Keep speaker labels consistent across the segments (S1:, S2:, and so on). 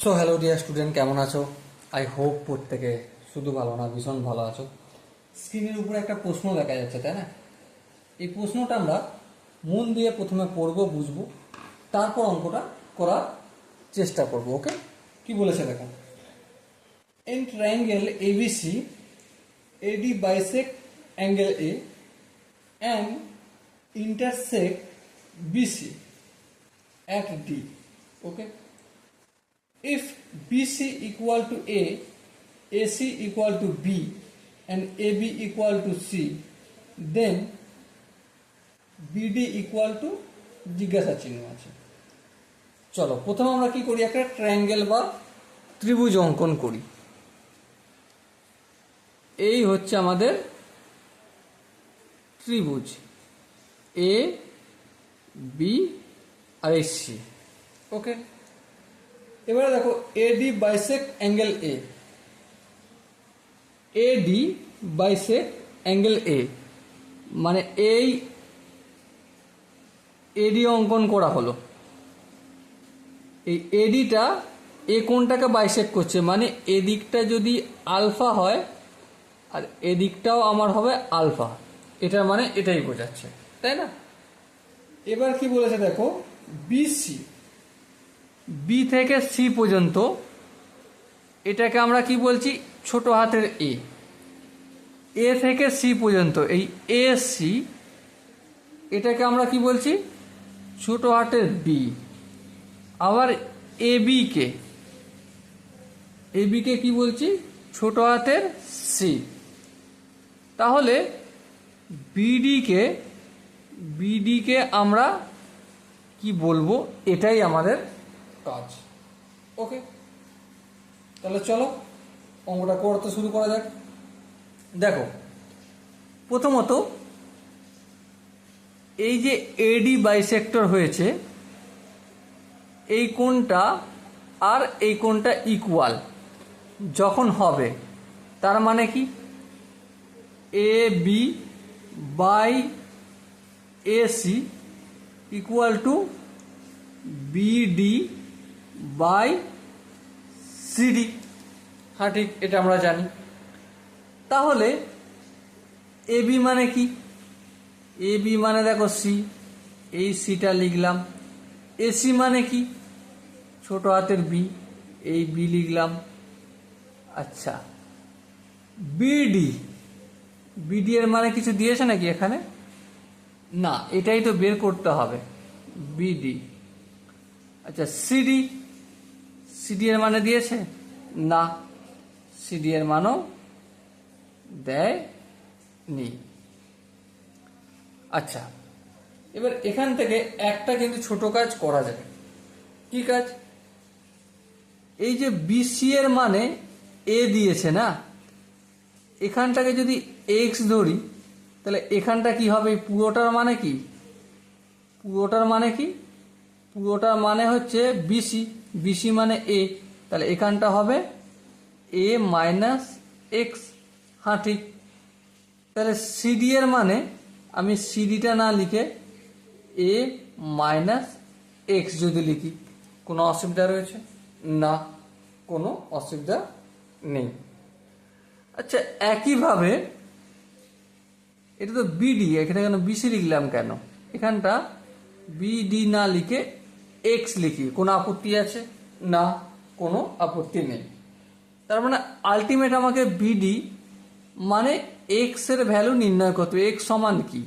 S1: So hello dear student, কেমন আছো? I hope প্রত্যেকে শুধু ভালো না, ভীষণ ভালো আছো। স্ক্রিনের উপরে একটা প্রশ্ন দেখা যাচ্ছে, তাই না? এই প্রশ্নটা আমরা মন দিয়ে প্রথমে পড়বো, বুঝবো, তারপর অঙ্কটা করার চেষ্টা করব। ওকে, কি বলেছে দেখো। In triangle ABC AD bisect angle A and intersect BC at D. Okay. If BC equal to A, AC equal to B, and AB equal to C, then BD equal to জিজ্ঞাসা চিহ্ন আছে। চলো প্রথমে আমরা কি করি, একটা triangle বা ত্রিভুজ অঙ্কন করি। এই হচ্ছে আমাদের ত্রিভুজ এ বি আর এই সি। ওকে, এবারে দেখো AD bisect angle A, AD bisect angle A মানে এই এডি অঙ্কন করা হলো। এই এডিটা এ কোণটাকে বাইসেক্ট করছে, মানে এদিকটা যদি আলফা হয় আর এদিকটাও আমার হবে আলফা, এটার মানে এটাই বোঝাচ্ছে, তাই না? এবার কি বলেছে দেখো, বিসি, বি থেকে সি পর্যন্ত, এটাকে আমরা কি বলছি, ছোট হাতের এ। এ থেকে সি পর্যন্ত এই এ সি, এটাকে আমরা কি বলছি, ছোট হাতের বি। আবার এ বিকে, এ বিকে কি বলছি, ছোট হাতের সি। তাহলে বিডিকে, বিডিকে আমরা কি বলবো, এটাই আমাদের কাজ। ওকে, তাহলে চলো অঙ্কটা করতে শুরু করা যাক। দেখো প্রথমত এই যে এডি বাইসেক্টর হয়েছে, এই কোণটা আর এই কোণটা ইকুয়াল যখন হবে, তার মানে কি, A B by A C equal to BD by CD. হ্যাঁ ঠিক, এটা আমরা জানি। তাহলে এ বি মানে কি, এ বি মানে দেখো সি, এই সিটা লিখলাম। এসি মানে কি, ছোট হাতের বি, এই বি লিখলাম। আচ্ছা, বিডি, বিডি এর মানে কিছু দিয়েছে নাকি এখানে? না, এটাই তো বের করতে হবে, বিডি। আচ্ছা, সিডি, সিডি এর মানে দিয়েছে? না, সিডি এর মানও দেয়নি। আচ্ছা, এবার এখান থেকে একটা কিন্তু ছোট কাজ করা যাবে। কি কাজ? এই যে বিসি এর মানে এ দিয়েছে না, এখানটাকে যদি এক্স ধরি, তাহলে এখানটা কি হবে, পুরোটার মানে কি, পুরোটার মানে কি, পুরোটার মানে হচ্ছে বিসি, বিসি মানে এ, তাহলে এখানটা হবে এ মাইনাস এক্স। হ্যাঁ ঠিক, তাহলে সিডি এর মানে আমি সিডিটা না লিখে এ মাইনাস এক্স যদি লিখি, কোনো অসুবিধা রয়েছে? না, কোনো অসুবিধা নেই। আচ্ছা, একইভাবে এটা তো বিডি, এখানে কেন বিসি লিখলাম কেন? এখানটা বিডি না লিখে এক্স লিখি, কোনো আপত্তি আছে? না, কোনো আপত্তি নেই। তার মানে আলটিমেট আমাকে বিডি মানে এক্স এর ভ্যালু নির্ণয় করতে হবে, এক্স সমান কি,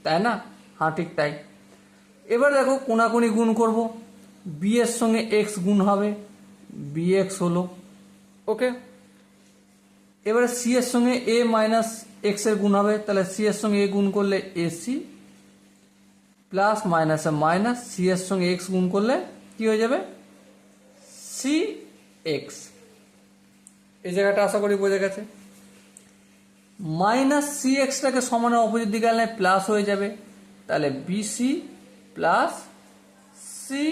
S1: তাই না? হ্যাঁ ঠিক তাই। এবার দেখো কোনাকুনি গুণ করব, বি এর সঙ্গে এক্স গুণ হবে, বি এক্স হলো। ওকে, এবারে সি এর সঙ্গে এ মাইনাস এক্স এর গুণ হবে, তাহলে সি এর সঙ্গে এ গুণ করলে এসি, প্লাস মাইনাসে মাইনাস, সি এর সঙ্গে এক্স গুণ করলে কি হয়ে যাবে, সি এক্স। এই জায়গাটা আশা করি বোঝা গেছে। মাইনাস সি এক্সটাকে সমানের অপোজিট দিকে আনলে প্লাস হয়ে যাবে, তাহলে বিসি প্লাস সি,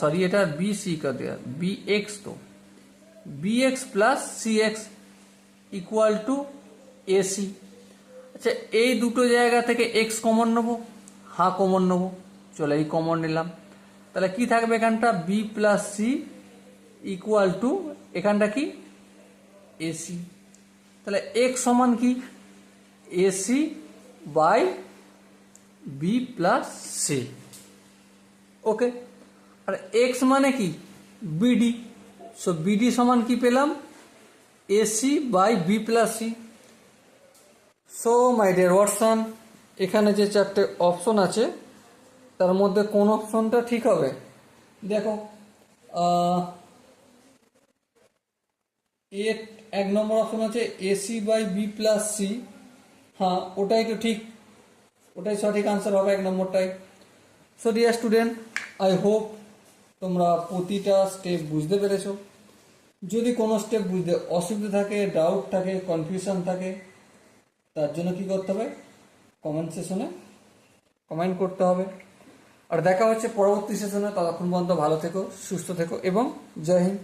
S1: সরি এটা বিসি বি এক্স, তো B X plus C X equal to AC. আচ্ছা, এই দুটো জায়গা থেকে এক্স কমন নেবো, হ্যাঁ কমন নেবো, চলো এই কমন নিলাম। তাহলে কি থাকবে এখানটা, B plus C equal to এখানটা কি এসি, তাহলে এক্স সমান কি AC by B plus C. Okay, আর এক্স মানে কি বিডি, সো বিডি সমান কি পেলাম AC by B plus C. So my dear Watson, এখানে যে চারটে অপশন আছে তার মধ্যে কোন অপশনটা ঠিক হবে? দেখো এ এক নম্বর অপশন আছে AC by B plus C, হ্যাঁ ওটাই তো ঠিক, ওটাই সঠিক আনসার হবে এক নম্বরটাই। So dear student, I hope তোমরা প্রতিটা স্টেপ বুঝতে পেরেছো। যদি কোনো স্টেপ বুঝতে অসুবিধা থাকে, ডাউট থাকে, কনফিউশন থাকে, তার জন্য কি করতে হবে? কমেন্ট সেশনে কমেন্ট করতে হবে। আর দেখা হচ্ছে পরবর্তী সেশনে, ততক্ষণ পর্যন্ত ভালো থেকো, সুস্থ থেকো এবং জয় হিন্দ।